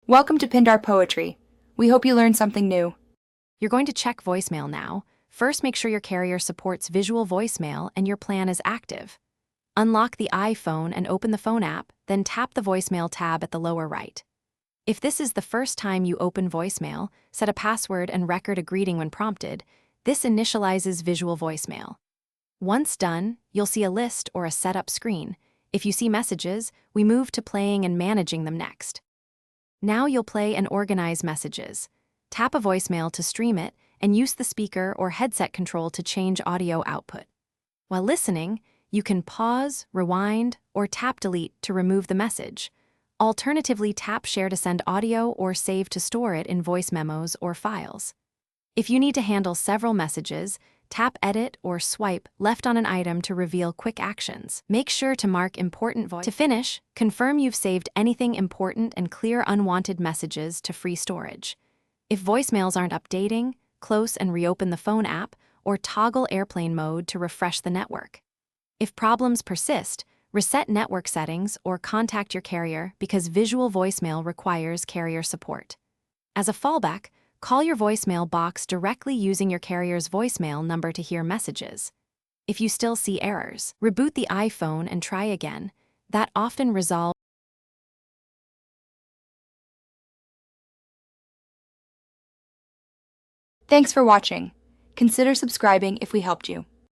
Welcome to Pindar Poetry. We hope you learned something new. You're going to check voicemail now. First, make sure your carrier supports visual voicemail and your plan is active. Unlock the iPhone and open the phone app, then tap the voicemail tab at the lower right. If this is the first time you open voicemail, set a password and record a greeting when prompted. This initializes visual voicemail. Once done, you'll see a list or a setup screen. If you see messages, we move to playing and managing them next. Now you'll play and organize messages. Tap a voicemail to stream it and use the speaker or headset control to change audio output. While listening, you can pause, rewind, or tap delete to remove the message. Alternatively, tap share to send audio or save to store it in voice memos or files. If you need to handle several messages, tap edit or swipe left on an item to reveal quick actions. Make sure to mark important voice. To finish, confirm you've saved anything important and clear unwanted messages to free storage. If voicemails aren't updating, close and reopen the phone app or toggle airplane mode to refresh the network. If problems persist, reset network settings or contact your carrier because visual voicemail requires carrier support. As a fallback, call your voicemail box directly using your carrier's voicemail number to hear messages. If you still see errors, reboot the iPhone and try again. That often resolves. Thanks for watching. Consider subscribing if we helped you.